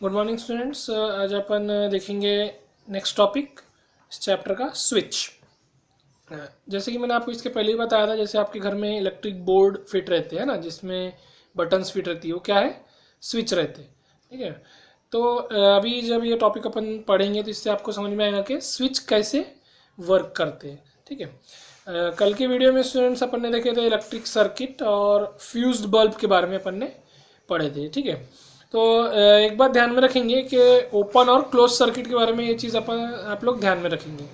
Good morning students. आज अपन देखेंगे next topic इस चैप्टर का स्विच। जैसे कि मैंने आपको इसके पहले ही बताया था, जैसे आपके घर में इलेक्ट्रिक बोर्ड फिट रहते हैं ना, जिसमें बटन्स फिट रहती है, वो क्या है, स्विच रहते हैं। ठीक है। तो अभी जब ये टॉपिक अपन पढ़ेंगे तो इससे आपको समझ में आएगा कि स्विच कैसे वर्क करते हैं। ठीक है। कल के वीडियो में स्टूडेंट्स अपन ने देखे थे इलेक्ट्रिक सर्किट और फ्यूज्ड बल्ब के बारे में अपन ने पढ़े थे। ठीक है। तो एक बात ध्यान में रखेंगे कि ओपन और क्लोज सर्किट के बारे में ये चीज़ अपन आप लोग ध्यान में रखेंगे।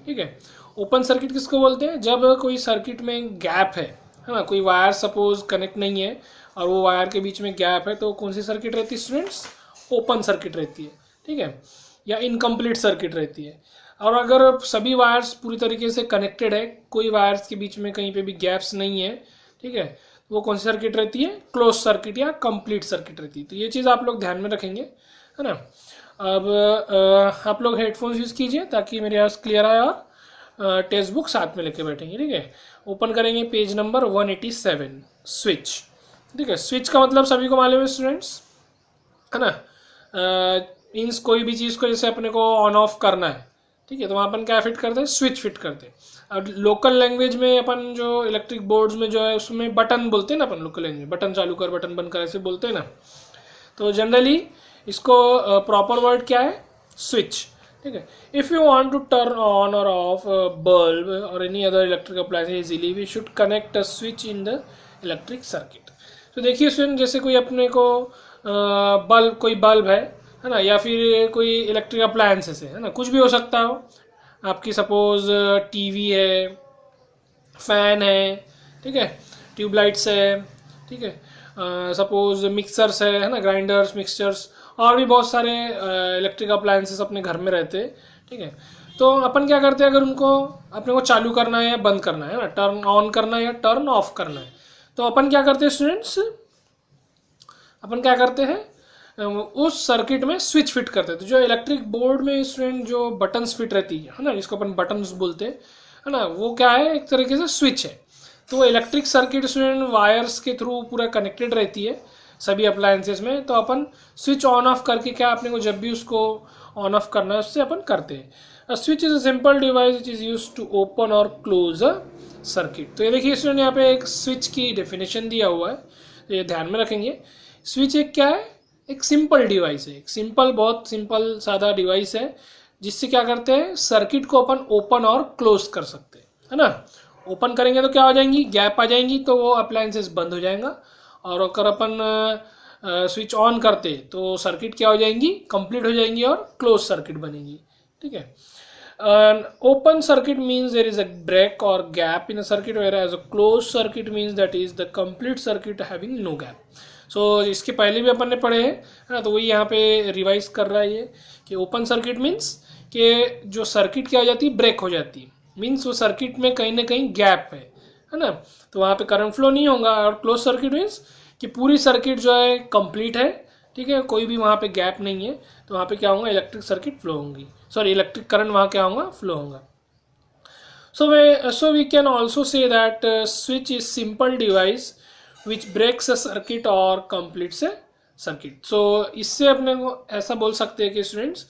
ठीक है। ओपन सर्किट किसको बोलते हैं? जब कोई सर्किट में गैप है ना, कोई वायर सपोज कनेक्ट नहीं है और वो वायर के बीच में गैप है, तो कौन सी सर्किट रहती है स्टूडेंट्स? ओपन सर्किट रहती है। ठीक है। या इनकम्प्लीट सर्किट रहती है। और अगर सभी वायर्स पूरी तरीके से कनेक्टेड है, कोई वायर्स के बीच में कहीं पे भी गैप्स नहीं है, ठीक है, वो कौन सी सर्किट रहती है? क्लोज सर्किट या कंप्लीट सर्किट रहती है। तो ये चीज़ आप लोग ध्यान में रखेंगे, है ना। अब आप लोग हेडफोन्स यूज़ कीजिए ताकि मेरी आवाज़ क्लियर आए, और टेक्स्ट बुक साथ में लेके बैठेंगे। ठीक है। ओपन करेंगे पेज नंबर 187, स्विच। ठीक है। स्विच का मतलब सभी को मालूम है स्टूडेंट्स, है ना। मीन्स कोई भी चीज़ को जैसे अपने को ऑन ऑफ करना है, ठीक है, तो वहाँ अपन क्या फिट करते हैं? स्विच फिट करते हैं। अब लोकल लैंग्वेज में अपन जो इलेक्ट्रिक बोर्ड्स में जो है उसमें बटन बोलते हैं ना, अपन लोकल लैंग्वेज बटन चालू कर बटन बंद कर ऐसे बोलते हैं ना। तो जनरली इसको प्रॉपर वर्ड क्या है? स्विच। ठीक है। If you want to turn on or off bulb or any other electric appliance easily we should connect a switch in the electric circuit. तो देखिए स्टूडेंट, जैसे कोई अपने को बल्ब, कोई बल्ब है ना, या फिर कोई इलेक्ट्रिक अप्लायंसेस है ना, कुछ भी हो सकता हो आपकी, सपोज टीवी है, फैन है, ठीक है, ट्यूबलाइट्स है, ठीक है, सपोज मिक्सर्स है ना, ग्राइंडर्स, मिक्सचर्स, और भी बहुत सारे इलेक्ट्रिक अप्लायंसेस अपने घर में रहते हैं। ठीक है। तो अपन क्या करते हैं, अगर उनको अपने को चालू करना है या बंद करना है ना, टर्न ऑन करना है या टर्न ऑफ करना है, तो अपन क्या करते हैं स्टूडेंट्स? अपन क्या करते हैं, उस सर्किट में स्विच फिट करते हैं। तो जो इलेक्ट्रिक बोर्ड में स्टूडेंट जो बटन्स फिट रहती है ना, जिसको अपन बटन्स बोलते हैं, है ना, वो क्या है? एक तरीके से स्विच है। तो इलेक्ट्रिक सर्किट स्टूडेंट वायर्स के थ्रू पूरा कनेक्टेड रहती है सभी अप्लायंसेस में। तो अपन स्विच ऑन ऑफ करके क्या, अपने को जब भी उसको ऑन ऑफ करना है उससे अपन करते हैं। Switch is a simple device which is use to open or close a circuit. तो ये देखिए स्टूडेंट, यहाँ पे एक स्विच की डेफिनेशन दिया हुआ है, तो ये ध्यान में रखेंगे। स्विच एक क्या है? एक सिंपल डिवाइस है, एक सिंपल, बहुत सिंपल सादा डिवाइस है, जिससे क्या करते हैं, सर्किट को अपन ओपन और क्लोज कर सकते हैं, है ना। ओपन करेंगे तो क्या हो जाएंगी? गैप आ जाएंगी, तो वो अप्लायंसेस बंद हो जाएगा। और अगर अपन स्विच ऑन करते तो सर्किट क्या हो जाएंगी? कंप्लीट हो जाएंगी और क्लोज सर्किट बनेगी। ठीक है। Open circuit means there is a break or gap in a circuit, whereas a closed circuit means that is the complete circuit having no gap. So इसके पहले भी अपन ने पढ़े हैं, है ना, तो वही यहाँ पे रिवाइज कर रहा है ये, कि ओपन सर्किट मीन्स कि जो सर्किट क्या हो जाती है? ब्रेक हो जाती है। मीन्स वो सर्किट में कहीं ना कहीं गैप है ना, तो वहाँ पे करंट फ्लो नहीं होगा। और क्लोज सर्किट मीन्स कि पूरी सर्किट जो है कंप्लीट है, ठीक है, कोई भी वहाँ पे गैप नहीं है, तो वहाँ पे क्या होगा? इलेक्ट्रिक सर्किट फ्लो होंगी, सॉरी इलेक्ट्रिक करंट वहाँ क्या होगा? फ्लो होगा। So we can also say that switch is simple device which breaks a circuit or completes a circuit. So इससे अपने को ऐसा बोल सकते हैं कि स्टूडेंट्स,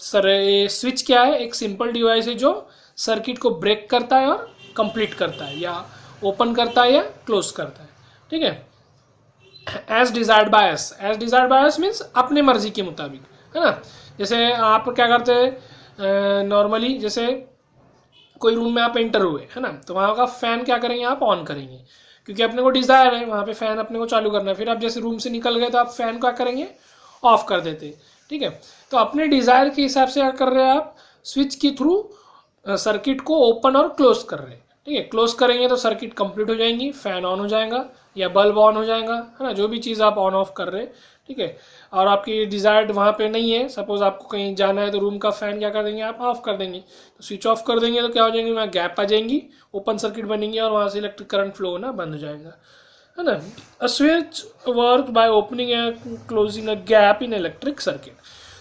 सर ये स्विच क्या है? एक सिंपल डिवाइस है जो सर्किट को ब्रेक करता है और कंप्लीट करता है, या ओपन करता है या क्लोज करता है। ठीक है। एज डिजायर्ड बायस, एज डिजायर्ड बायस मीन्स अपने मर्जी के मुताबिक, है ना। जैसे आप क्या करते हैं नॉर्मली, जैसे कोई रूम में आप एंटर हुए, है ना, तो वहाँ का फैन क्या करेंगे? आप ऑन करेंगे, क्योंकि अपने को डिज़ायर है वहाँ पे फैन अपने को चालू करना है। फिर आप जैसे रूम से निकल गए तो आप फैन क्या करेंगे? ऑफ कर देते। ठीक है। तो अपने डिज़ायर के हिसाब से क्या कर रहे हैं आप? स्विच के थ्रू सर्किट को ओपन और क्लोज कर रहे हैं। ठीक है। क्लोज करेंगे तो सर्किट कंप्लीट हो जाएंगी, फैन ऑन हो जाएगा या बल्ब ऑन हो जाएगा, है ना, जो भी चीज़ आप ऑन ऑफ कर रहे हैं। ठीक है। और आपकी डिज़ायर्ड वहाँ पे नहीं है, सपोज आपको कहीं जाना है तो रूम का फैन क्या कर देंगे? आप ऑफ कर देंगे। तो स्विच ऑफ कर देंगे तो क्या हो जाएंगे? वहाँ गैप आ जाएंगी, ओपन सर्किट बनेंगी और वहाँ से इलेक्ट्रिक करंट फ्लो होना बंद हो जाएगा, है ना। A switch work by opening and closing a gap in electric circuit.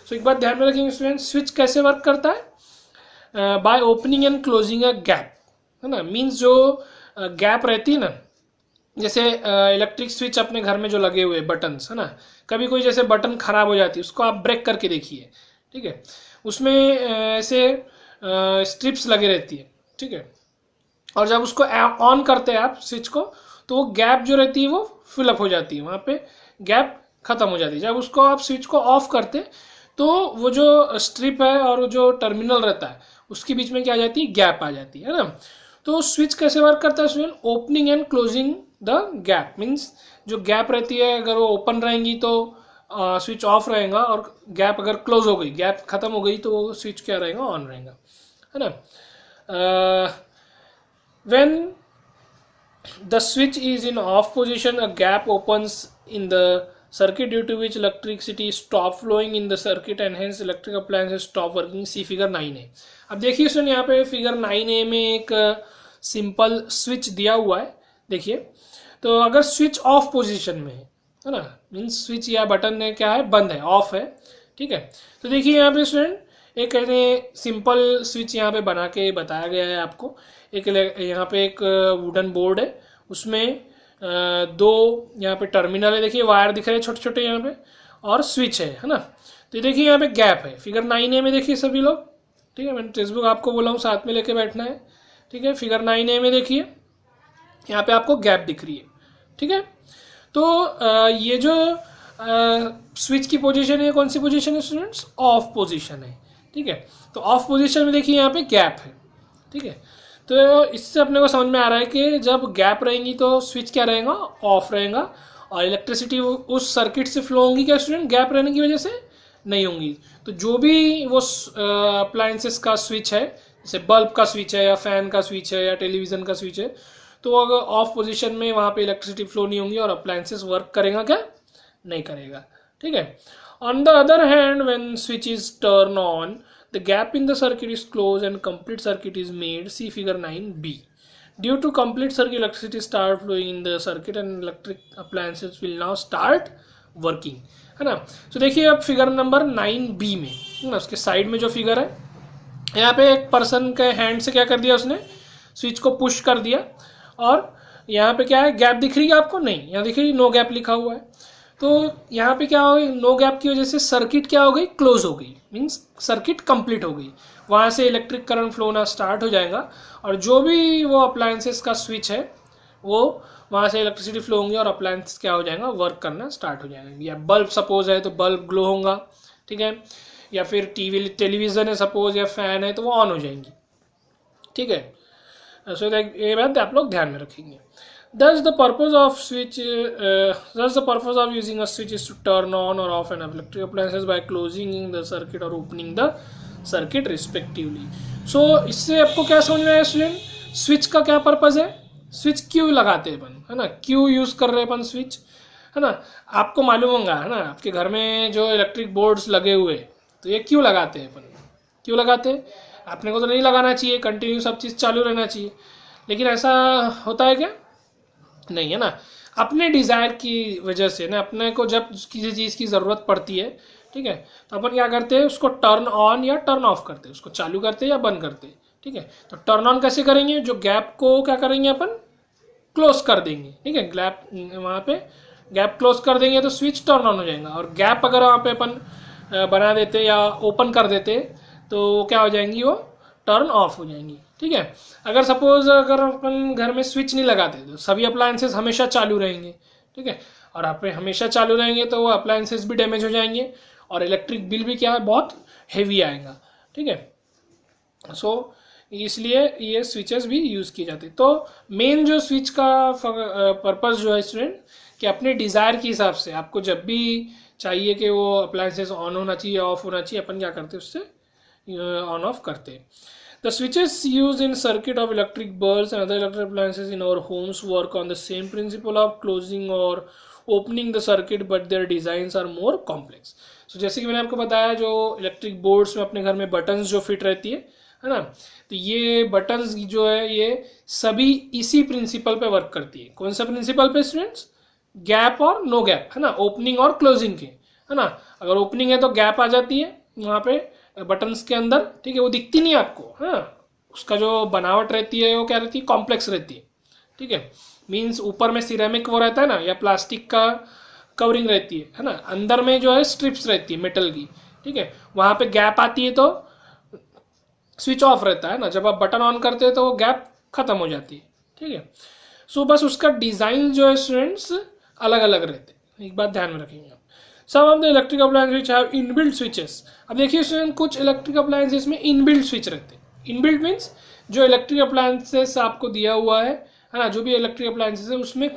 So एक बात ध्यान में रखेंगे स्टूडेंट, स्विच कैसे वर्क करता है? Bye opening and closing a gap, है ना। मीन्स जो गैप रहती है ना, जैसे इलेक्ट्रिक स्विच अपने घर में जो लगे हुए बटन्स है ना, कभी कोई जैसे बटन खराब हो जाती है उसको आप ब्रेक करके देखिए, ठीक है, उसमें ऐसे स्ट्रिप्स लगे रहती है, ठीक है, और जब उसको ऑन करते हैं आप स्विच को, तो वो गैप जो रहती है वो फिलअप हो जाती है, वहाँ पे गैप खत्म हो जाती है। जब उसको आप स्विच को ऑफ करते तो वो जो स्ट्रिप है और जो टर्मिनल रहता है उसके बीच में क्या आ जाती है, गैप आ जाती है ना। तो स्विच कैसे वर्क करता है student, opening and closing the gap, means जो गैप रहती है अगर वो ओपन रहेंगी तो स्विच ऑफ रहेगा, और गैप अगर क्लोज हो गई, गैप खत्म हो गई, तो वो स्विच क्या रहेगा, ऑन रहेगा, है ना। when the switch is in off position, a gap opens in the circuit due to which electricity stop flowing in the circuit and hence electric appliances stop working. See figure 9a. अब देखिए सुन, यहाँ पे figure 9a में एक simple switch दिया हुआ है, देखिए। तो अगर स्विच ऑफ पोजीशन में है ना, मीन्स स्विच या बटन है क्या है, बंद है, ऑफ है, ठीक है। तो देखिए यहाँ पे स्टूडेंट एक कहते सिंपल स्विच यहाँ पे बना के बताया गया है आपको। एक यहाँ पे एक वुडन बोर्ड है, उसमें दो यहाँ पे टर्मिनल है, देखिए वायर दिख रहे हैं छोटे छोटे यहाँ पे, और स्विच है ना। तो देखिए यहाँ पे गैप है, फिगर 9a में देखिए सभी लोग, ठीक है, मैंने टेक्स्ट बुक आपको बोला हूँ साथ में लेके बैठना है, ठीक है। फिगर 9a में देखिए यहाँ पे आपको गैप दिख रही है, ठीक है। तो ये जो स्विच की पोजीशन है, कौन सी पोजीशन है स्टूडेंट्स, ऑफ पोजीशन है, ठीक है। तो ऑफ पोजीशन में देखिए यहाँ पे गैप है, ठीक है। तो इससे अपने को समझ में आ रहा है कि जब गैप रहेंगी तो स्विच क्या रहेगा, ऑफ रहेगा, और इलेक्ट्रिसिटी उस सर्किट से फ्लो होंगी क्या स्टूडेंट, गैप रहने की वजह से नहीं होंगी। तो जो भी वो अप्लायंसेस का स्विच है, जैसे बल्ब का स्विच है या फैन का स्विच है या टेलीविजन का स्विच है, तो अगर ऑफ पोजीशन में वहाँ पे इलेक्ट्रिसिटी फ्लो नहीं होंगी और अप्लायंसेस वर्क करेगा क्या, नहीं करेगा, ठीक है। On the other hand when switch is turn on, the gap in the circuit is closed and complete circuit is made. See figure 9b. Due to complete circuit, electricity start flowing in the circuit and electric appliances will now start working, है ना। तो देखिए अब figure number 9b में है ना, उसके side में जो फिगर है, यहाँ पे एक पर्सन के हैंड से क्या कर दिया, उसने स्विच को पुश कर दिया, और यहाँ पे क्या है, गैप दिख रही है आपको, नहीं, यहाँ दिख रही, नो गैप लिखा हुआ है। तो यहाँ पे क्या हो गई, नो गैप की वजह से सर्किट क्या हो गई, क्लोज हो गई, मीन्स सर्किट कंप्लीट हो गई, वहाँ से इलेक्ट्रिक करंट फ्लो होना स्टार्ट हो जाएगा, और जो भी वो अप्लायंसेस का स्विच है वो वहाँ से इलेक्ट्रिसिटी फ्लो होंगी और अप्लायंस क्या हो जाएगा, वर्क करना स्टार्ट हो जाएगा। या बल्ब सपोज है तो बल्ब ग्लो होगा, ठीक है, या फिर टेलीविज़न है सपोज, या फैन है तो वो ऑन हो जाएंगी, ठीक है। सो ये बात आप लोग ध्यान में रखेंगे। Thus the purpose of using a switch is to turn on or off an electric appliances by closing the circuit or opening the circuit respectively. So इससे आपको क्या समझ में आया स्टूडेंट, स्विच का क्या पर्पज है, स्विच क्यों लगाते हैं अपन, है ना, क्यों यूज कर रहे हैं अपन स्विच, है ना। आपको मालूम होगा, है ना, आपके घर में जो इलेक्ट्रिक बोर्ड्स लगे हुए, तो ये क्यों लगाते हैं अपन, क्यों लगाते हैं, अपने को तो नहीं लगाना चाहिए, कंटिन्यू सब चीज़ चालू रहना चाहिए, लेकिन ऐसा होता है क्या, नहीं, है ना। अपने डिज़ायर की वजह से ना, अपने को जब किसी चीज़ की ज़रूरत पड़ती है, ठीक है, तो अपन क्या करते हैं, उसको टर्न ऑन या टर्न ऑफ करते हैं, उसको चालू करते हैं या बंद करते हैं, ठीक है। तो टर्न ऑन कैसे करेंगे, जो गैप को क्या करेंगे अपन, क्लोज कर देंगे, ठीक है, गैप वहाँ पे गैप क्लोज कर देंगे तो स्विच टर्न ऑन हो जाएगा, और गैप अगर वहाँ पे अपन बना देते या ओपन कर देते तो क्या हो जाएंगी, वो टर्न ऑफ हो जाएंगी, ठीक है। अगर सपोज अगर अपन घर में स्विच नहीं लगाते तो सभी अप्लायंसेस हमेशा चालू रहेंगे, ठीक है, और आप हमेशा चालू रहेंगे तो वो अप्लायंसेस भी डैमेज हो जाएंगे और इलेक्ट्रिक बिल भी क्या है, बहुत हेवी आएगा, ठीक है। सो इसलिए ये स्विचेस भी यूज़ किए जाते हैं। तो मेन जो स्विच का पर्पस जो है स्टूडेंट, कि अपने डिज़ायर के हिसाब से आपको जब भी चाहिए कि वो अप्लायंसेस ऑन होना चाहिए, ऑफ होना चाहिए, अपन क्या करते हैं, उससे ऑन ऑफ करते हैं। The switches used in circuit of electric bulbs and other electric appliances in our homes work on the same principle of closing or opening the circuit, but their designs are more complex. So जैसे कि मैंने आपको बताया, जो electric boards में अपने घर में बटन्स जो फिट रहती है ना, तो ये बटन्स जो है ये सभी इसी प्रिंसिपल पे वर्क करती है। कौन सा प्रिंसिपल पे स्टूडेंट्स, गैप और नो गैप, है ना, ओपनिंग और क्लोजिंग के, है ना। अगर ओपनिंग है तो गैप आ जाती है वहाँ पे बटन्स के अंदर, ठीक है, वो दिखती नहीं आपको, हाँ, उसका जो बनावट रहती है वो क्या रहती है, कॉम्प्लेक्स रहती है, ठीक है। मीन्स ऊपर में सिरेमिक वो रहता है ना, या प्लास्टिक का कवरिंग रहती है ना, अंदर में जो है स्ट्रिप्स रहती है मेटल की, ठीक है, वहाँ पे गैप आती है तो स्विच ऑफ रहता है ना, जब आप बटन ऑन करते हैं तो वो गैप खत्म हो जाती है, ठीक है। सो बस उसका डिज़ाइन जो है स्टूडेंट्स अलग अलग रहते हैं, एक बात ध्यान में रखेंगे आप। Some of the electric appliance which have inbuilt switches. अब देखिए स्टूडेंट, कुछ इलेक्ट्रिक अप्लायंसेस में इनबिल्ट स्विच रहते हैं। इनबिल्ट मीन्स जो इलेक्ट्रिक अप्लायंसेस आपको दिया हुआ है ना, जो भी इलेक्ट्रिक अप्लायंसेस है उसमें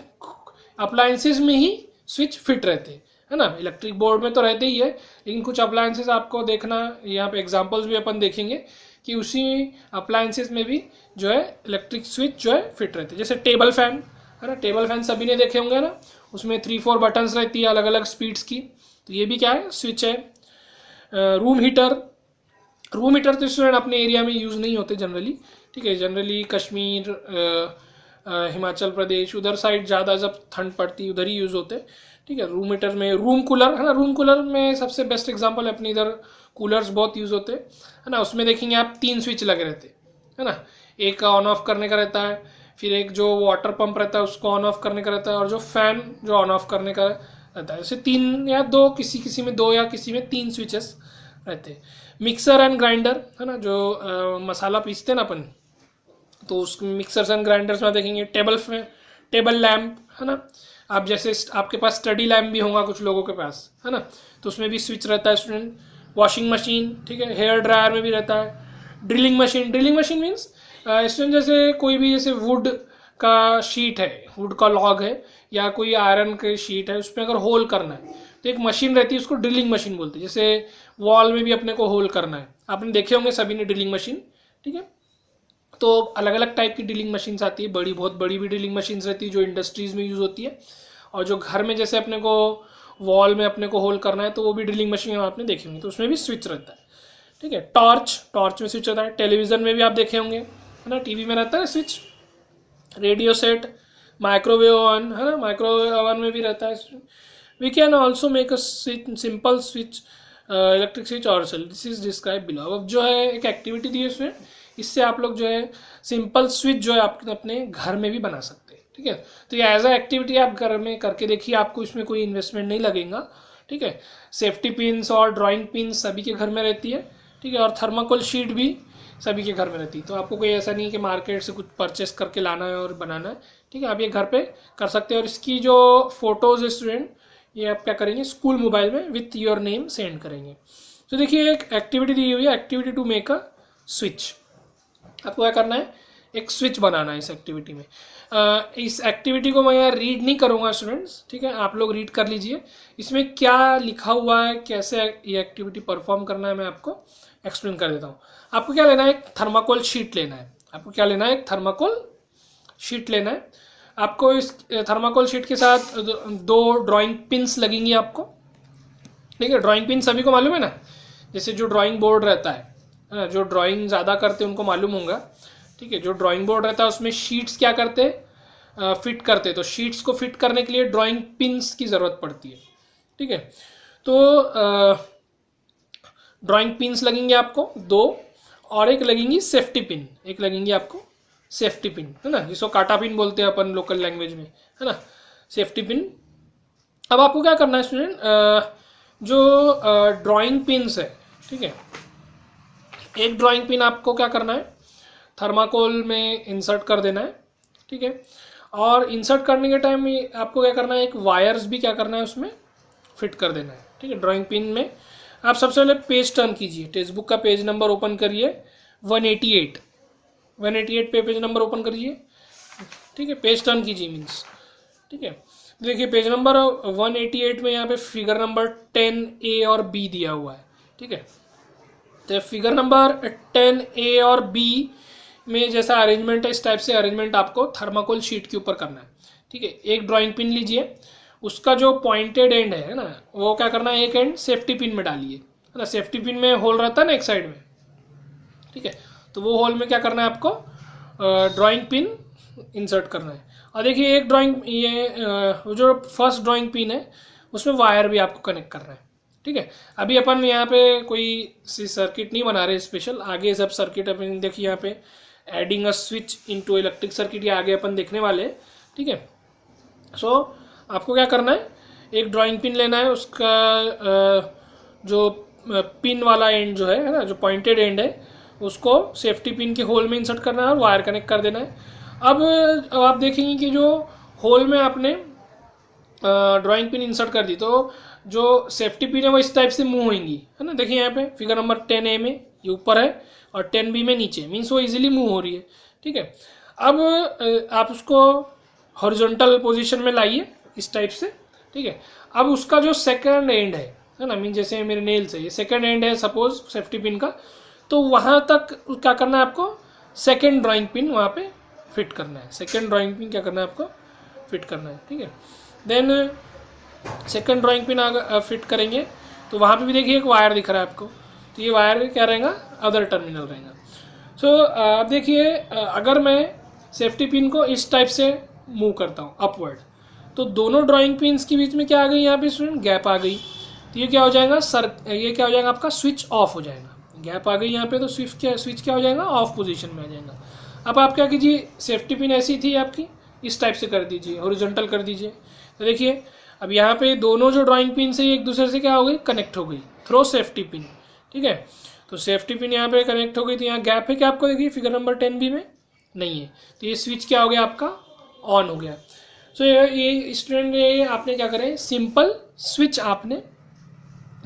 अप्लायंसेस में ही स्विच फिट रहते हैं, है ना। इलेक्ट्रिक बोर्ड में तो रहते ही है, लेकिन कुछ अप्लायंसेस आपको देखना, यहाँ पे एग्जांपल्स भी अपन देखेंगे कि उसी अप्लायंसेस में भी जो है इलेक्ट्रिक स्विच जो है फिट रहते हैं। जैसे टेबल फैन है ना, टेबल फैन सभी ने देखे होंगे ना, उसमें 3-4 बटन्स रहती है अलग अलग स्पीड्स की, तो ये भी क्या है, स्विच है। रूम हीटर, रूम हीटर तो स्टूडेंट अपने एरिया में यूज़ नहीं होते जनरली, ठीक है, जनरली कश्मीर, हिमाचल प्रदेश उधर साइड ज़्यादा जब ठंड पड़ती है उधर ही यूज़ होते, ठीक है। रूम हीटर में रूम कूलर है ना, रूम कूलर में सबसे बेस्ट एग्जांपल है अपने इधर, कूलर्स बहुत यूज़ होते है ना, उसमें देखेंगे आप 3 स्विच लगे रहते है ना, एक ऑन ऑफ करने का रहता है, फिर एक जो वाटर पंप रहता है उसको ऑन ऑफ करने का रहता है, और जो फैन जो ऑन ऑफ करने का रहता है। ऐसे 3 या 2, किसी में 2 या किसी में 3 स्विचेस रहते हैं। मिक्सर एंड ग्राइंडर है ना, जो मसाला पीसते हैं ना अपन, तो उस मिक्सर्स एंड ग्राइंडर्स में देखेंगे टेबल लैम्प है ना, आप जैसे आपके पास स्टडी लैम्प भी होगा कुछ लोगों के पास, है ना, तो उसमें भी स्विच रहता है स्टूडेंट। वॉशिंग मशीन, ठीक है, हेयर ड्रायर में भी रहता है। ड्रिलिंग मशीन मीन्स स्टूडेंट जैसे कोई भी जैसे वुड का शीट है, वुड का लॉग है, या कोई आयरन की शीट है, उसमें अगर होल करना है तो एक मशीन रहती है, उसको ड्रिलिंग मशीन बोलते हैं। जैसे वॉल में भी अपने को होल करना है, आपने देखे होंगे सभी ने ड्रिलिंग मशीन, ठीक है। तो अलग अलग टाइप की ड्रिलिंग मशीन्स आती है, बहुत बड़ी भी ड्रिलिंग मशीन्स रहती है जो इंडस्ट्रीज में यूज़ होती है, और जो घर में जैसे अपने को वॉल में अपने को होल करना है तो वो भी ड्रिलिंग मशीन आपने देखी होंगी, तो उसमें भी स्विच रहता है, ठीक है। टॉर्च में स्विच रहता है। टेलीविज़न में भी आप देखे होंगे है ना, टीवी में रहता है switch. Radio set, microwave oven है ना, माइक्रोवेव ओवन में भी रहता है। We can also make a simple switch, electric switch और cell, this is describe below. अब जो है एक एक्टिविटी दी है उसमें, इससे आप लोग जो है सिंपल स्विच जो है आप अपने घर में भी बना सकते हैं, ठीक है। तो ये एज अ एक्टिविटी आप घर में करके देखिए, आपको इसमें कोई इन्वेस्टमेंट नहीं लगेगा, ठीक है। सेफ्टी पिन्स और ड्राइंग पिन्स सभी के घर में रहती है, ठीक है, और थर्माकोल शीट भी सभी के घर में रहती है, तो आपको कोई ऐसा नहीं कि मार्केट से कुछ परचेस करके लाना है और बनाना है, ठीक है, आप ये घर पे कर सकते हैं। और इसकी जो फोटोज है स्टूडेंट, ये आप क्या करेंगे, स्कूल मोबाइल में विथ योर नेम सेंड करेंगे। तो देखिए एक एक्टिविटी दी हुई है, activity to make a switch. आपको क्या करना है, एक स्विच बनाना है इस एक्टिविटी में। इस एक्टिविटी को मैं यहाँ रीड नहीं करूँगा स्टूडेंट्स, ठीक है, आप लोग रीड कर लीजिए। इसमें क्या लिखा हुआ है, कैसे ये एक्टिविटी परफॉर्म करना है, मैं आपको एक्सप्लेन कर देता हूँ। आपको क्या लेना है, एक थर्माकोल शीट लेना है। आपको क्या लेना है, एक थर्माकोल शीट लेना है। आपको इस थर्माकोल शीट के साथ 2 ड्राइंग पिन्स लगेंगी आपको, ठीक है। ड्राइंग पिन सभी को मालूम है ना, जैसे जो ड्राइंग बोर्ड रहता है, जो ड्राइंग ज़्यादा करते हैं उनको मालूम होगा, ठीक है। जो ड्राइंग बोर्ड रहता है उसमें शीट्स क्या करते हैं, फिट करते, तो शीट्स को फिट करने के लिए ड्राइंग पिन्स की ज़रूरत पड़ती है, ठीक है। तो ड्राइंग पिन्स लगेंगे आपको 2, और एक लगेंगी सेफ्टी पिन, एक लगेंगी आपको सेफ्टी पिन, है ना, जिसको काटा पिन बोलते हैं अपन लोकल लैंग्वेज में, है ना, सेफ्टी पिन। अब आपको क्या करना है स्टूडेंट, जो ड्राइंग पिन्स है, ठीक है, एक ड्राइंग पिन आपको क्या करना है, थर्माकोल में इंसर्ट कर देना है, ठीक है। और इंसर्ट करने के टाइम आपको क्या करना है, एक वायर्स भी क्या करना है उसमें फिट कर देना है, ठीक है, ड्राइंग पिन में। आप सबसे पहले पेज टर्न कीजिए, टेक्स्ट बुक का पेज नंबर ओपन करिए 188 पे पेज नंबर ओपन करिए, ठीक है, पेज टर्न कीजिए मीन्स, ठीक है। देखिए पेज नंबर 188 में यहाँ पे फिगर नंबर 10A और B दिया हुआ है, ठीक है। तो फिगर नंबर 10A और B में जैसा अरेंजमेंट है, इस टाइप से अरेंजमेंट आपको थर्माकोल शीट के ऊपर करना है, ठीक है। एक ड्राइंग पिन लीजिए, उसका जो पॉइंटेड एंड है ना, वो क्या करना है, एक एंड सेफ्टी पिन में डालिए, है ना। सेफ्टी पिन में होल रहता है ना एक साइड में, ठीक है, तो वो होल में क्या करना है आपको, ड्राइंग पिन इंसर्ट करना है। और देखिए एक ड्राइंग जो फर्स्ट ड्राइंग पिन है उसमें वायर भी आपको कनेक्ट करना है, ठीक है। अभी अपन यहाँ पे कोई सी सर्किट नहीं बना रहे स्पेशल, आगे सब सर्किट अपन देखिए यहाँ पे adding a switch into electric circuit, ये आगे अपन देखने वाले हैं। ठीक है। सो आपको क्या करना है, एक ड्राइंग पिन लेना है, उसका जो पिन वाला एंड जो है ना, जो पॉइंटेड एंड है, उसको सेफ्टी पिन के होल में इंसर्ट करना है और वायर कनेक्ट कर देना है। अब आप देखेंगे कि जो होल में आपने ड्राइंग पिन इंसर्ट कर दी, तो जो सेफ्टी पिन है वो इस टाइप से मूव होंगी, है ना। देखिए यहाँ पे फिगर नंबर 10A में ये ऊपर है और 10B में नीचे, मीन्स वो इजीली मूव हो रही है, ठीक है। अब आप उसको हॉरिजॉन्टल पोजीशन में लाइए इस टाइप से, ठीक है। अब उसका जो सेकंड एंड है ना, मीन जैसे मेरे नेल से ये सेकंड एंड है सपोज सेफ्टी पिन का, तो वहाँ तक क्या करना है आपको, सेकंड ड्राइंग पिन वहाँ पे फिट करना है, सेकंड ड्राइंग पिन क्या करना है आपको, फिट करना है, ठीक है। Then second drawing pin fit करेंगे तो वहाँ पे भी देखिए एक वायर दिख रहा है आपको, तो ये वायर क्या रहेगा, अदर टर्मिनल रहेगा। सो अब देखिए अगर मैं सेफ्टी पिन को इस टाइप से मूव करता हूँ अपवर्ड, तो दोनों ड्राइंग पिन्स के बीच में क्या आ गई, यहाँ पे स्टूडेंट गैप आ गई, तो ये क्या हो जाएगा ये क्या हो जाएगा आपका, स्विच ऑफ हो जाएगा। गैप आ गई यहाँ पे तो स्विच क्या हो जाएगा, ऑफ पोजीशन में आ जाएगा। अब आप क्या कीजिए, सेफ्टी पिन ऐसी थी आपकी, इस टाइप से कर दीजिए, हॉरिजॉन्टल कर दीजिए, तो देखिए अब यहाँ पे दोनों जो ड्राइंग पिन से एक दूसरे से क्या हो गई, कनेक्ट हो गई थ्रो सेफ्टी पिन, ठीक है। तो सेफ्टी पिन यहाँ पे कनेक्ट हो गई, तो यहाँ गैप है क्या आपको, देखिए फिगर नंबर 10B में नहीं है, तो ये स्विच क्या हो गया आपका, ऑन हो गया। सो ये स्टूडेंट ये आपने क्या करें, सिंपल स्विच आपने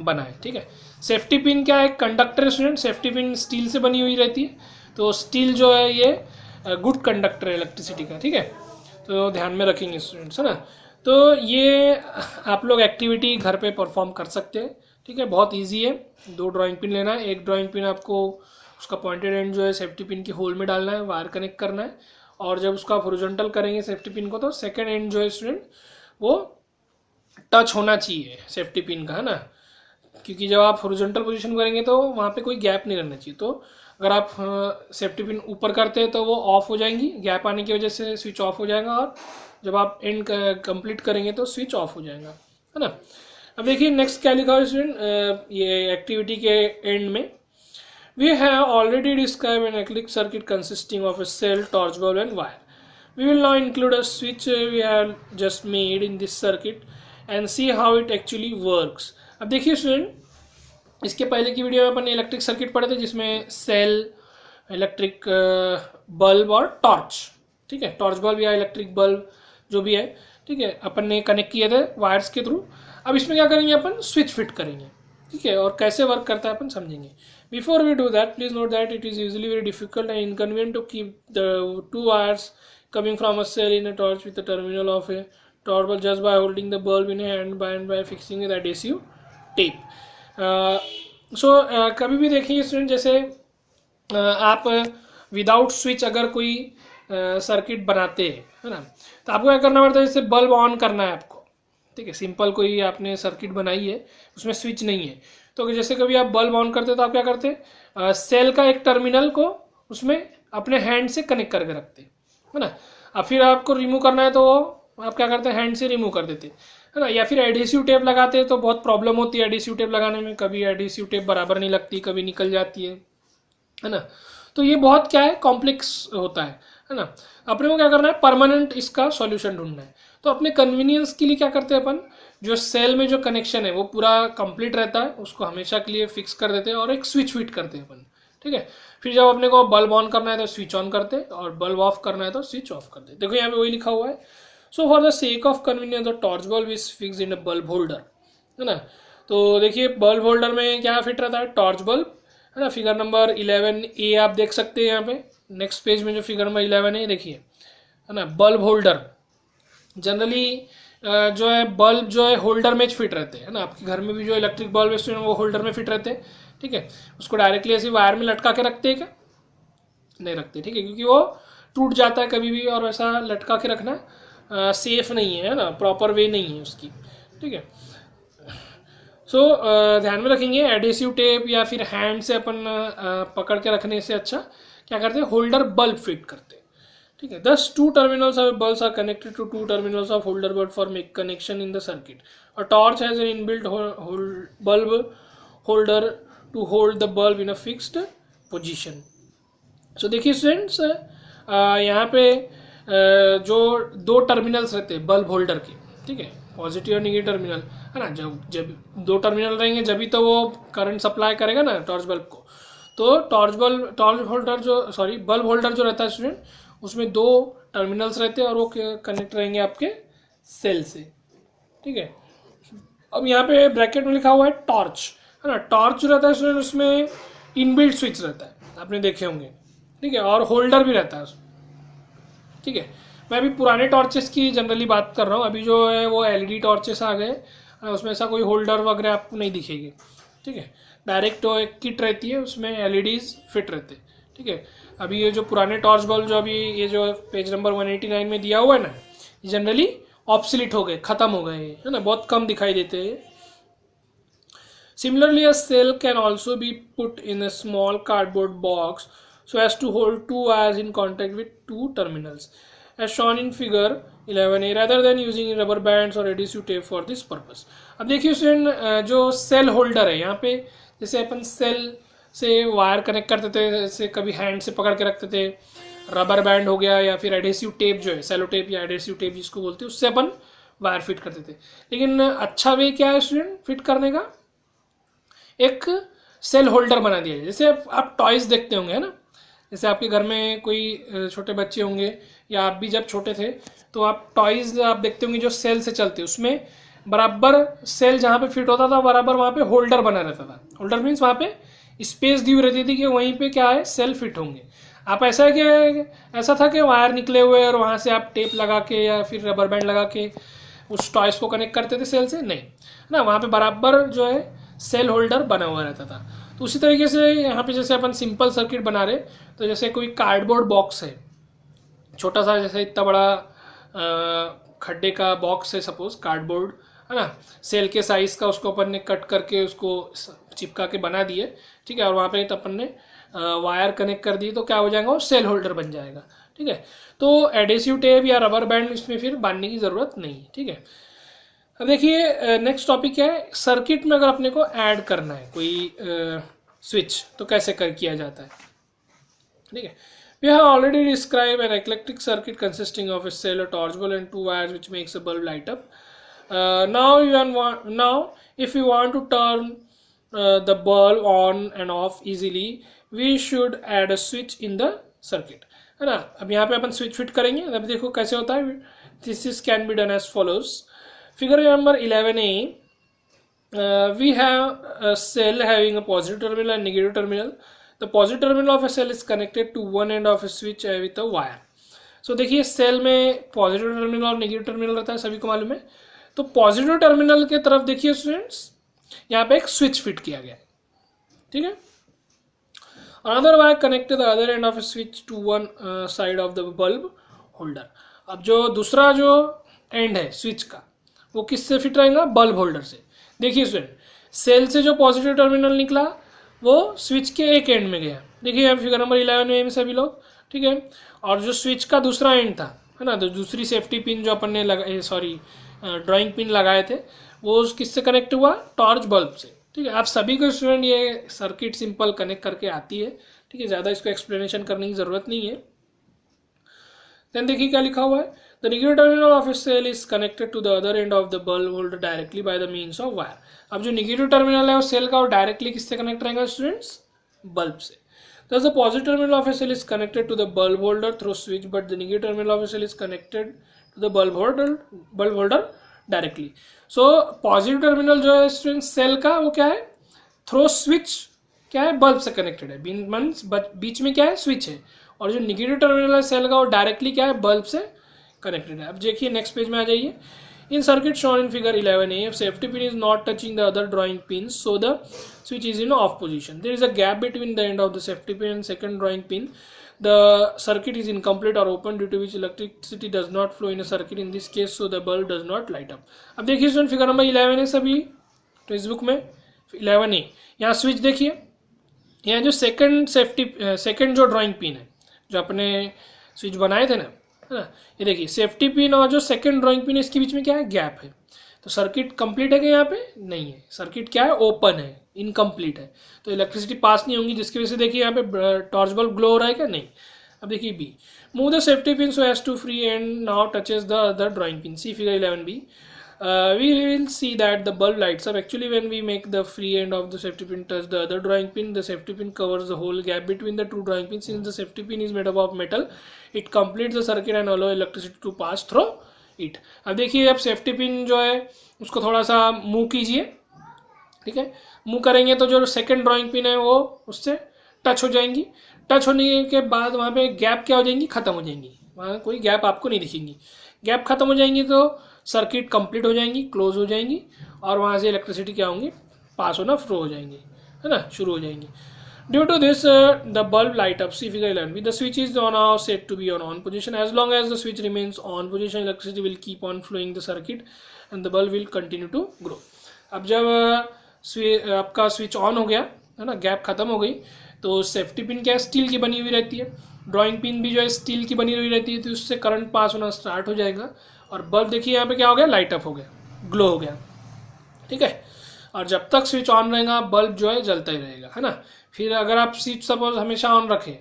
बनाए, ठीक है। सेफ्टी पिन क्या है, conductor student, safety pin steel से बनी हुई रहती है, तो स्टील जो है ये गुड कंडक्टर है इलेक्ट्रिसिटी का, ठीक है। तो ध्यान में रखेंगे स्टूडेंट्स, है ना। तो ये आप लोग एक्टिविटी घर पे परफॉर्म कर सकते हैं, ठीक है, बहुत इजी है। दो ड्राइंग पिन लेना है, एक ड्राइंग पिन आपको उसका पॉइंटेड एंड जो है सेफ्टी पिन के होल में डालना है, वायर कनेक्ट करना है, और जब उसका हॉरिजॉन्टल करेंगे सेफ्टी पिन को, तो सेकेंड एंड जो है स्टूडेंट वो टच होना चाहिए सेफ्टी पिन का, है ना, क्योंकि जब आप हॉरिजॉन्टल पोजीशन करेंगे तो वहाँ पे कोई गैप नहीं रहना चाहिए। तो अगर आप सेफ्टी पिन ऊपर करते हैं तो वो ऑफ हो जाएंगी, गैप आने की वजह से स्विच ऑफ हो जाएगा, और जब आप एंड कंप्लीट करेंगे तो स्विच ऑफ हो जाएगा, है ना। अब देखिए नेक्स्ट क्या लिखा है स्टूडेंट, ये एक्टिविटी के एंड में, we have already describe an electric circuit consisting of a cell, torch bulb and wire. We will now include a switch we have just made in this circuit and see how it actually works. अब देखिए student, इसके पहले की video में अपन electric circuit पढ़े थे जिसमें cell, electric bulb और टॉर्च, ठीक है, टॉर्च बल्ब या इलेक्ट्रिक बल्ब जो भी है, ठीक है, अपन ने कनेक्ट किए थे वायर्स के थ्रू। अब इसमें क्या करेंगे, अपन स्विच फिट करेंगे, ठीक है, और कैसे वर्क करता है अपन समझेंगे। Before we do that, please note that it is usually very difficult and inconvenient to keep the two wires coming from a cell in a torch with the terminal of a torch bulb just by holding the bulb in a hand and by fixing the adhesive tape. कभी भी देखिए student, जैसे आप without switch अगर कोई circuit बनाते हैं, है ना, तो आपको क्या करना पड़ता है, जैसे बल्ब ऑन करना है आपको, ठीक है, सिंपल कोई आपने सर्किट बनाई है उसमें स्विच नहीं है, तो जैसे कभी आप बल्ब ऑन करते तो आप क्या करते, सेल का एक टर्मिनल को उसमें अपने हैंड से कनेक्ट करके रखते, है ना। अब फिर आपको रिमूव करना है तो आप क्या करते हैं, हैंड से रिमूव कर देते, है ना, या फिर एडहेसिव टेप लगाते हैं, तो बहुत प्रॉब्लम होती है एडहेसिव टेप लगाने में, कभी एडहेसिव टेप बराबर नहीं लगती, कभी निकल जाती है ना। तो ये बहुत क्या है, कॉम्प्लेक्स होता है ना। अपने को क्या करना है, परमानेंट इसका सॉल्यूशन ढूंढना है। तो अपने कन्वीनियंस के लिए क्या करते हैं अपन, जो सेल में जो कनेक्शन है वो पूरा कंप्लीट रहता है, उसको हमेशा के लिए फिक्स कर देते हैं और एक स्विच फिट करते हैं अपन, ठीक है। फिर जब अपने को बल्ब ऑन करना है तो स्विच ऑन करते और बल्ब ऑफ करना है तो स्विच ऑफ करते। देखो यहाँ पे वही लिखा हुआ है, so for the sake of convenience the torch bulb is fixed in a bulb holder, है ना। तो देखिए बल्ब होल्डर में क्या फिट रहता है, टॉर्च बल्ब, है ना। फिगर नंबर 11A आप देख सकते हैं यहाँ पे नेक्स्ट पेज में, जो फिगर नंबर 11 है देखिए, है ना। बल्ब होल्डर जनरली जो है बल्ब जो है होल्डर में फिट रहते हैं, ना। आपके घर में भी जो इलेक्ट्रिक बल्ब है वो होल्डर में फिट रहते हैं, ठीक है। उसको डायरेक्टली ऐसे वायर में लटका के रखते हैं क्या, नहीं रखते, ठीक है, क्योंकि वो टूट जाता है कभी भी, और वैसा लटका के रखना सेफ नहीं है ना, प्रॉपर वे नहीं है उसकी, ठीक है। सो ध्यान में रखेंगे, एडहेसिव टेप या फिर हैंड से अपन पकड़ के रखने से अच्छा क्या करते हैं, होल्डर बल्ब फिट करते हैं, ठीक है। These two terminals of bulbs are connected to two terminals of holder bulb for make connection in the circuit. A torch has an inbuilt bulb holder to hold the bulb in a fixed position. So देखिए students, यहाँ पे जो दो terminals रहते हैं bulb holder के, ठीक है, पॉजिटिव और निगेटिव टर्मिनल, है ना, जब जब दो टर्मिनल रहेंगे जब भी तो वो करंट सप्लाई करेगा ना टॉर्च बल्ब को। तो टॉर्च होल्डर जो बल्ब होल्डर जो रहता है स्टूडेंट, उसमें दो टर्मिनल्स रहते हैं और वो कनेक्ट रहेंगे आपके सेल से, ठीक है। अब यहाँ पे ब्रैकेट में लिखा हुआ है टॉर्च, है ना। टॉर्च जो रहता है स्टूडेंट उसमें इनबिल्ट स्विच रहता है, आपने देखे होंगे, ठीक है, और होल्डर भी रहता है उसमें, ठीक है। मैं अभी पुराने टॉर्चेस की जनरली बात कर रहा हूँ, अभी जो है वो एलईडी टॉर्चेस आ गए, उसमें ऐसा कोई होल्डर वगैरह आपको नहीं दिखेगी, ठीक है। डायरेक्ट तो एक किट रहती है उसमें एलईडीज फिट रहते हैं, ठीक है। अभी ये जो पुराने टॉर्च बल्ब जो अभी ये जो पेज नंबर 189 में दिया हुआ है ना, ये जनरली ऑब्सोलीट हो गए, खत्म हो गए, है ना, बहुत कम दिखाई देते हैं। Similarly, a cell can also be put in a small cardboard box so as to hold two wires in contact with two terminals, as shown in figure 11a, rather than using rubber bands or adhesive tape for this purpose. अब देखिए student, जो cell holder है यहाँ पे, जैसे अपन cell से wire connect करते थे, जैसे कभी हैंड से पकड़ के रखते थे, रबर बैंड हो गया या फिर एडहेसिव टेप जो है, सेलो टेप या एडहेसिव टेप जिसको बोलते हैं, उससे अपन वायर फिट करते थे। लेकिन अच्छा वे क्या है स्टूडेंट फिट करने का, एक सेल होल्डर बना दिया है। जैसे आप टॉयज़ देखते होंगे, है ना, जैसे आपके घर में कोई छोटे बच्चे होंगे या आप भी जब छोटे थे तो आप टॉयज़ आप देखते होंगे जो सेल से चलते, उसमें बराबर सेल जहाँ पे फिट होता था बराबर वहाँ पे होल्डर बना रहता था। होल्डर मीन्स वहाँ पे स्पेस दी हुई रहती थी कि वहीं पे क्या है सेल फिट होंगे। आप ऐसा था कि वायर निकले हुए और वहाँ से आप टेप लगा के या फिर रबर बैंड लगा के उस टॉयज़ को कनेक्ट करते थे सेल से, नहीं, ना, वहाँ पे बराबर जो है सेल होल्डर बना हुआ रहता था। तो उसी तरीके से यहाँ पे जैसे अपन सिंपल सर्किट बना रहे, तो जैसे कोई कार्डबोर्ड बॉक्स है छोटा सा, जैसे इतना बड़ा खड्डे का बॉक्स है सपोज कार्डबोर्ड, है ना, सेल के साइज़ का, उसको अपन ने कट करके उसको चिपका के बना दिए, ठीक है, और वहाँ पे तो अपन ने वायर कनेक्ट कर दी, तो क्या हो जाएगा वो सेल होल्डर बन जाएगा, ठीक है। तो एडेसिव टेप या रबर बैंड इसमें फिर बांधने की ज़रूरत नहीं, ठीक है। अब देखिए नेक्स्ट टॉपिक क्या है, सर्किट में अगर अपने को ऐड करना है कोई स्विच तो कैसे किया जाता है, ठीक है। We have already described an electric circuit consisting of a cell, a torch bulb and two wires which makes a bulb light up. Now if we want to turn the bulb on and off easily, we should add a switch in the circuit, है ना। अब यहाँ पे अपन switch fit करेंगे, अब देखो कैसे होता है। This is can be done as follows. Figure number 11a, we have a cell having a positive terminal and negative terminal. The positive terminal of a cell is connected to one end of a switch with a wire. So देखिए cell में positive terminal और negative terminal रहता है, सभी को मालूम है। तो पॉजिटिव टर्मिनल के तरफ देखिए स्टूडेंट्स, यहाँ पे एक स्विच फिट किया गया है, ठीक है। Another wire connected the other end of a switch to one side of the bulb holder. अब जो दूसरा जो एंड है स्विच का वो किससे फिट रहेगा, बल्ब होल्डर से। देखिए स्टूडेंट, सेल से जो पॉजिटिव टर्मिनल निकला वो स्विच के एक एंड में गया, देखिए यहाँ फिगर नंबर 11 में सभी लोग, ठीक है। और जो स्विच का दूसरा एंड था, है ना, तो दूसरी सेफ्टी पिन जो अपन ने ड्राइंग पिन लगाए थे, वो किससे कनेक्ट हुआ, टॉर्च बल्ब से, ठीक है। आप सभी को स्टूडेंट ये सर्किट सिंपल कनेक्ट करके आती है, ठीक है, ज़्यादा इसको एक्सप्लेनेशन करने की ज़रूरत नहीं है। देन देखिए क्या लिखा हुआ है, the negative terminal of a cell is connected to the other end of the bulb holder directly by the means of wire. अब जो नेगेटिव टर्मिनल है वो सेल का, वो डायरेक्टली किससे कनेक्ट रहेगा स्टूडेंट्स, बल्ब से। Thus the positive terminal of a cell is connected to the bulb holder through switch, but the negative terminal of a cell is connected to the bulb holder directly. So positive terminal जो है student cell का वो क्या है, throw switch क्या है, bulb से connected है, मीन्स बीच में क्या है स्विच है, और जो नेगेटिव टर्मिनल है सेल का वो डायरेक्टली क्या है, बल्ब से कनेक्टेड है। अब देखिए नेक्स्ट पेज में आ जाइए। In circuit shown in figure 11a, if safety pin is not touching the other drawing pins, so the switch is in off position. There is a gap between the end of the safety pin and second drawing pin. The circuit is incomplete or open, due to which electricity does not flow in a circuit in this case, so the bulb does not light up. अब देखिए student figure number 11 है सभी text book में 11a, यहाँ switch देखिए, यहाँ जो second जो ड्राइंग पिन है जो अपने स्विच बनाए थे ना, है ना, ये देखिए सेफ्टी पिन और जो सेकंड ड्राइंग पिन है इसके बीच में क्या है, गैप है। तो सर्किट कंप्लीट है क्या, यहाँ पे नहीं है, सर्किट क्या है, ओपन है, इनकम्प्लीट है, तो इलेक्ट्रिसिटी पास नहीं होगी, जिसकी वजह से देखिए यहाँ पे टॉर्च बल्ब ग्लो हो रहा है क्या, नहीं। अब देखिए B, move the safety pin so as to free and now touches the other drawing pin, see figure 11b. We will see that the bulb lights up. Actually, when we make the free end of the safety pin touch the other drawing pin, the safety pin covers the whole gap between the two drawing pins. Since the safety pin is made up of metal, it completes the circuit and allow electricity to pass through it. अब देखिए, अब safety pin जो है उसको थोड़ा सा move कीजिए, ठीक है. मूव करेंगे तो जो सेकंड ड्राइंग पिन है वो उससे टच हो जाएंगी. टच होने के बाद वहाँ पे गैप क्या हो जाएंगी, खत्म हो जाएंगी, वहाँ कोई गैप आपको नहीं दिखेंगी. गैप खत्म हो जाएंगी तो सर्किट कंप्लीट हो जाएंगी, क्लोज हो जाएंगी, और वहाँ से इलेक्ट्रिसिटी क्या होंगी, पास होना फ्लो हो जाएंगी, है ना, शुरू हो जाएंगी. Due to this the bulb light up, see figure 11b. The switch is on now set to be on position. As long as the switch remains on position, electricity will keep on flowing the circuit and the bulb will continue to glow. अब जब आपका switch on हो गया, है ना, gap खत्म हो गई, तो सेफ्टी पिन क्या है, स्टील की बनी हुई रहती है. ड्राइंग पिन भी जो है स्टील की बनी हुई रहती है, तो उससे करंट पास होना स्टार्ट हो जाएगा. और बल्ब देखिए यहाँ पे क्या हो गया, लाइट अप हो गया, ग्लो हो गया, ठीक है. और जब तक स्विच ऑन रहेगा बल्ब जो है जलता ही रहेगा, है ना. फिर अगर आप स्विच सपोज हमेशा ऑन रखें,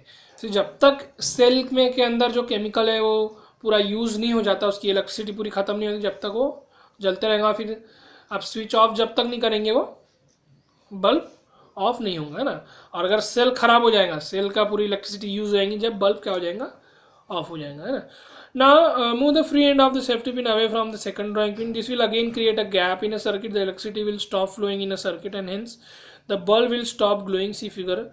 तो जब तक सेल में के अंदर जो केमिकल है वो पूरा यूज़ नहीं हो जाता, उसकी इलेक्ट्रिसिटी पूरी ख़त्म नहीं होती, जब तक वो जलते रहेगा. फिर आप स्विच ऑफ जब तक नहीं करेंगे वो बल्ब ऑफ नहीं होगा, है ना. और अगर सेल खराब हो जाएगा, सेल का पूरी इलेक्ट्रिसिटी यूज हो जाएंगी, जब बल्ब क्या हो जाएगा, ऑफ हो जाएगा, है ना. Now move the free end of the safety pin away from the second drawing pin. This will again create a gap in a circuit. The electricity will stop flowing in a circuit and hence the bulb will stop glowing, see figure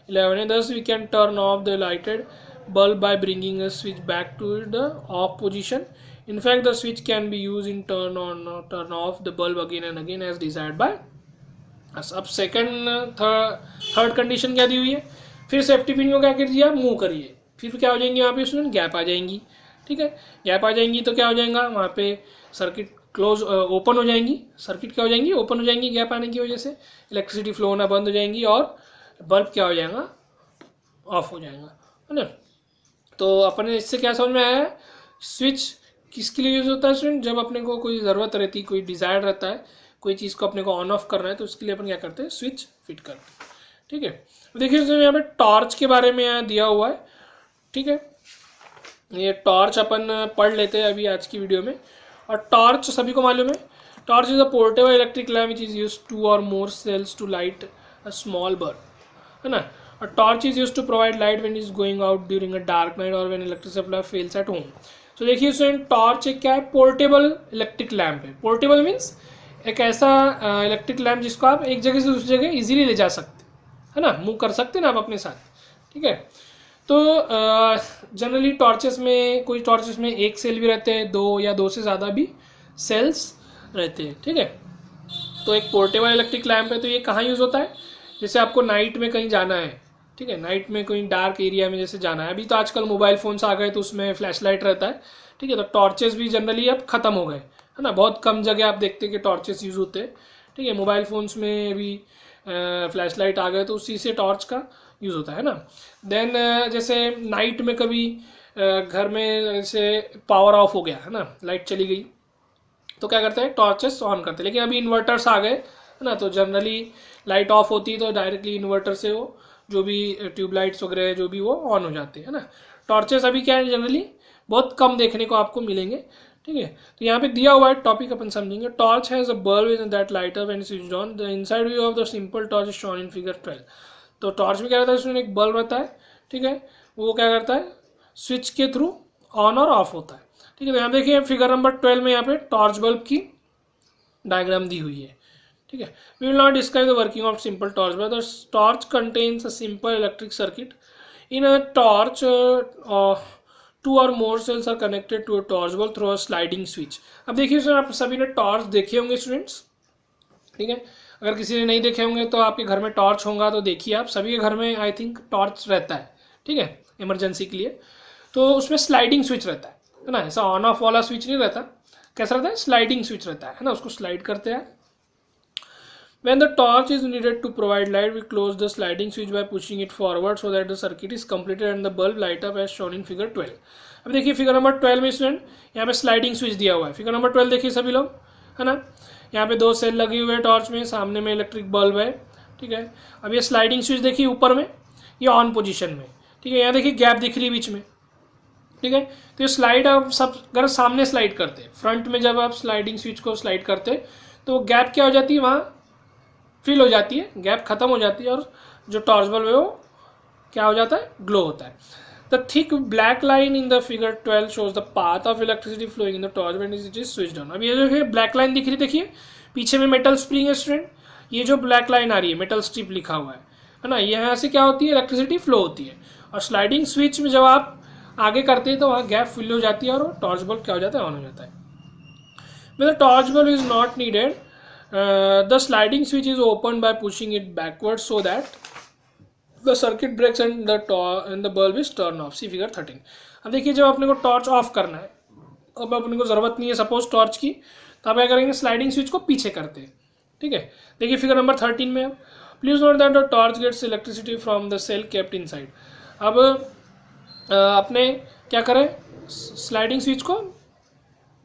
11. And thus we can turn off the lighted bulb by bringing a switch back to the off position. In fact, the switch can be used in turn on or turn off the bulb again and again as desired by. अब second third condition क्या दी हुई है, फिर safety pin को क्या कर दिया, move करिए, फिर क्या हो जाएंगी वहाँ पे उसमें गैप आ जाएंगी, ठीक है. गैप आ जाएंगी तो क्या हो जाएगा, वहाँ पे सर्किट क्लोज ओपन हो जाएंगी, सर्किट क्या हो जाएंगी, ओपन हो जाएंगी. गैप आने की वजह से इलेक्ट्रिसिटी फ्लो होना बंद हो जाएंगी और बल्ब क्या हो जाएगा, ऑफ हो जाएगा, है ना. तो अपने इससे क्या समझ में आया है, स्विच किसके लिए यूज़ होता है स्टूडेंट, जब अपने को कोई ज़रूरत रहती, कोई डिज़ायर रहता है, कोई चीज़ को अपने को ऑन ऑफ करना है, तो उसके लिए अपन क्या करते हैं, स्विच फिट करते हैं, ठीक है. देखिए यहाँ पे टॉर्च के बारे में दिया हुआ है, ठीक है. ये टॉर्च अपन पढ़ लेते हैं अभी आज की वीडियो में. और टॉर्च सभी को मालूम है, torch is a portable electric lamp which is use 2 or more cells to light a small bulb, है ना. A torch is used to provide light when it is going out during a dark night or when electric supply fails at home. So देखिए student, torch एक क्या है, portable electric lamp है. Portable means एक ऐसा electric lamp जिसको आप एक जगह से दूसरी जगह इजीली ले जा सकते, है ना, मूव कर सकते हैं ना आप अपने साथ, ठीक है. तो जनरली टॉर्चेस में, कोई टॉर्चेस में एक सेल भी रहते हैं, 2 या 2 से ज़्यादा भी सेल्स रहते हैं, ठीक है. तो एक पोर्टेबल इलेक्ट्रिक लैम्प है, तो ये कहाँ यूज़ होता है, जैसे आपको नाइट में कहीं जाना है, ठीक है, नाइट में कोई डार्क एरिया में जैसे जाना है. अभी तो आजकल मोबाइल फ़ोन्स आ गए तो उसमें फ्लैश लाइट रहता है, ठीक है. तो टॉर्चेस भी जनरली अब ख़त्म हो गए, है ना. बहुत कम जगह आप देखते हैं कि टॉर्चेस यूज़ होते हैं, ठीक है. मोबाइल फ़ोन्स में भी फ्लैश लाइट आ गए तो उसी से टॉर्च का यूज़ होता है ना. देन जैसे नाइट में कभी घर में जैसे पावर ऑफ हो गया, है ना, लाइट चली गई, तो क्या करते हैं, टॉर्चेस ऑन करते हैं. लेकिन अभी इन्वर्टर्स आ गए, है ना, तो जनरली लाइट ऑफ होती है तो डायरेक्टली इन्वर्टर से वो जो भी ट्यूबलाइट्स वगैरह जो भी वो ऑन हो जाते हैं, है ना. टॉर्चेस अभी क्या है, जनरली बहुत कम देखने को आपको मिलेंगे, ठीक है. तो यहाँ पे दिया हुआ है टॉपिक, अपन समझेंगे. Torch has a bulb in that light up when switched on. The inside view of the simple torch is shown in figure 12. तो टॉर्च में क्या रहता है, उसमें एक बल्ब रहता है, ठीक है. वो क्या करता है, स्विच के थ्रू ऑन और ऑफ होता है, ठीक है. तो यहाँ देखिए फिगर नंबर 12 में यहाँ पे टॉर्च बल्ब की डायग्राम दी हुई है, ठीक है. We will not describe the working of simple torch, but the torch contains a simple electric circuit. In a torch 2 or more cells are connected to a torch bulb through a sliding switch. अब देखिए sir, आप सभी ने torch देखे होंगे students, ठीक है. अगर किसी ने नहीं देखे होंगे तो आपके घर में टॉर्च होगा तो देखिए, आप सभी के घर में आई थिंक टॉर्च रहता है, ठीक है, इमरजेंसी के लिए. तो उसमें स्लाइडिंग स्विच रहता है ना, ऐसा ऑन ऑफ वाला स्विच नहीं रहता. कैसा रहता है, स्लाइडिंग स्विच रहता है ना, उसको स्लाइड करते हैं. When the torch is needed to provide light, we close the sliding switch by pushing it forward so that the circuit is completed and the bulb light up as shown in figure 12. अब देखिए figure number 12 में student यहाँ पे sliding switch दिया हुआ है. Figure number 12 देखिए सभी लोग, है ना. यहाँ पे 2 सेल लगी हुई है टॉर्च में, सामने में इलेक्ट्रिक बल्ब है, ठीक है. अब ये स्लाइडिंग स्विच देखिए ऊपर में, ये ऑन पोजीशन में, ठीक है, यहाँ देखिए गैप दिख रही है बीच में, ठीक है। तो ये स्लाइड आप सब अगर सामने स्लाइड करते हैं, फ्रंट में जब आप स्लाइडिंग स्विच को स्लाइड करते हैं तो वो गैप क्या हो जाती है, वहाँ फिल हो जाती है, गैप खत्म हो जाती है और जो टॉर्च बल्ब है वो क्या हो जाता है, ग्लो होता है। The thick black line in the figure 12 shows the path of electricity flowing in the torch when it is switched on. अब ये जो है ब्लैक लाइन दिख रही है, देखिए पीछे में मेटल स्प्रिंग है स्टूडेंट, ये जो ब्लैक लाइन आ रही है मेटल स्ट्रिप लिखा हुआ है ना, यहाँ से क्या होती है, इलेक्ट्रिसिटी फ्लो होती है। और स्लाइडिंग स्विच में जब आप आगे करते हैं तो वहाँ गैप फिल हो जाती है और टॉर्च बल्ब क्या हो जाता है, ऑन हो जाता है। When the torch bulb is not needed, the sliding switch is opened by pushing it backwards so that the circuit breaks and the bulb is turned off. See figure 13. अब देखिए जब अपने को टॉर्च ऑफ करना है, अब अपने को ज़रूरत नहीं है सपोज टॉर्च की, तो आप क्या करेंगे, स्लाइडिंग स्विच को पीछे करते हैं, ठीक है। देखिए फिगर नंबर 13 में, please note that the torch gets electricity from the cell kept inside. अब अपने क्या करें, स्लाइडिंग स्विच को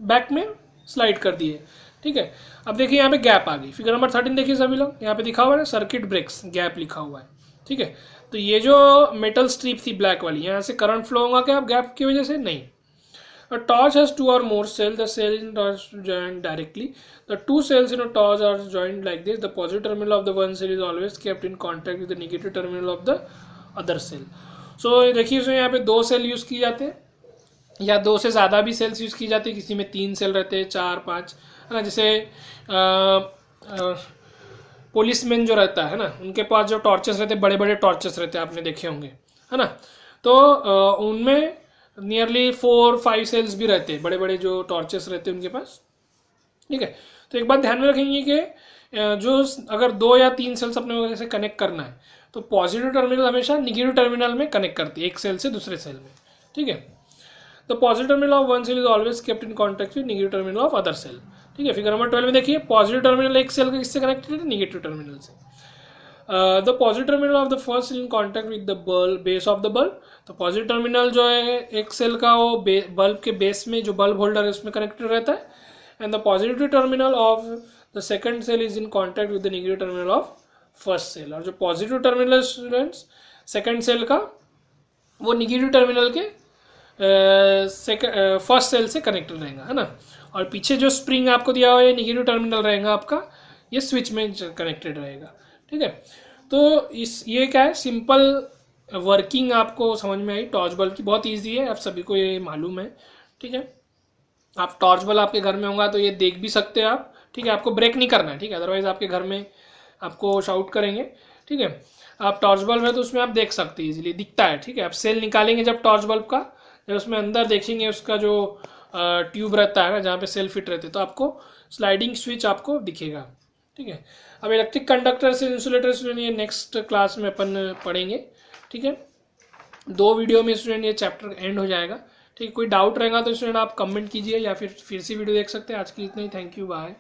बैक में स्लाइड कर दिए, ठीक है। अब देखिए यहाँ पे गैप आ गई, फिगर नंबर 13 देखिए सभी लोग, यहाँ पे दिखा हुआ है सर्किट ब्रेक्स, गैप लिखा हुआ है, ठीक है। तो ये जो मेटल स्ट्रिप थी ब्लैक वाली, यहाँ से करंट फ्लो होगा क्या गैप की वजह से, नहीं। A torch has 2 or more cells. The cells in torch joined directly. The 2 cells in a torch are joined like this. The positive terminal of the one cell is always kept in contact with the negative terminal of the other cell. So देखिए इसमें यहाँ पे 2 cell use किए जाते हैं या 2 से ज़्यादा भी सेल्स यूज़ की जाती है, किसी में 3 सेल रहते हैं, 4, 5, है ना। जैसे पुलिसमैन जो रहता है ना, उनके पास जो टॉर्चेस रहते हैं, बड़े बड़े टॉर्चेस रहते हैं, आपने देखे होंगे, है ना। तो उनमें नियरली 4-5 सेल्स भी रहते हैं, बड़े बड़े जो टॉर्चेस रहते हैं उनके पास, ठीक है। तो एक बात ध्यान में रखेंगे कि जो अगर 2 या 3 सेल्स अपने वजह से कनेक्ट करना है तो पॉजिटिव टर्मिनल हमेशा निगेटिव टर्मिनल में कनेक्ट करती है, एक सेल से दूसरे सेल में, ठीक है। The positive terminal of one cell is always kept in contact with negative terminal of other cell, ठीक है। फिगर नंबर 12 में देखिए पॉजिटिव टर्मिनल एक सेल किससे कनेक्टेड है, निगेटिव टर्मिनल से। The positive terminal of the first cell in contact with the bulb base of the bulb. तो positive terminal जो है एक सेल का वो बल्ब के बेस में जो बल्ब होल्डर है उसमें कनेक्टेड रहता है, and the positive terminal of the second cell is in contact with the negative terminal of first cell. और जो positive terminal students second cell का, वो निगेटिव टर्मिनल के फर्स्ट सेल से कनेक्टेड रहेगा, है ना। और पीछे जो स्प्रिंग आपको दिया हुआ है निगेटिव टर्मिनल रहेगा आपका, ये स्विच में कनेक्टेड रहेगा, ठीक है। तो ये क्या है, सिंपल वर्किंग आपको समझ में आई टॉर्च बल्ब की, बहुत इजी है, आप सभी को ये मालूम है, ठीक है। आप टॉर्च बल्ब आपके घर में होगा तो ये देख भी सकते हैं आप, ठीक है। आपको ब्रेक नहीं करना है, ठीक है, अदरवाइज आपके घर में आपको शाउट करेंगे, ठीक है। आप टॉर्च बल्ब है तो उसमें आप देख सकते हैं, इजीली दिखता है, ठीक है। आप सेल निकालेंगे जब टॉर्च बल्ब का, जब उसमें अंदर देखेंगे उसका जो ट्यूब रहता है ना, जहाँ पे सेल फिट रहते, तो आपको स्लाइडिंग स्विच आपको दिखेगा, ठीक है। अब इलेक्ट्रिक कंडक्टर से इंसुलेटर स्टूडेंट ये नेक्स्ट क्लास में अपन पढ़ेंगे, ठीक है। 2 वीडियो में स्टूडेंट ये चैप्टर एंड हो जाएगा, ठीक है। कोई डाउट रहेगा तो स्टूडेंट आप कमेंट कीजिए या फिर से वीडियो देख सकते हैं। आज के लिए इतना ही, थैंक यू, बाय।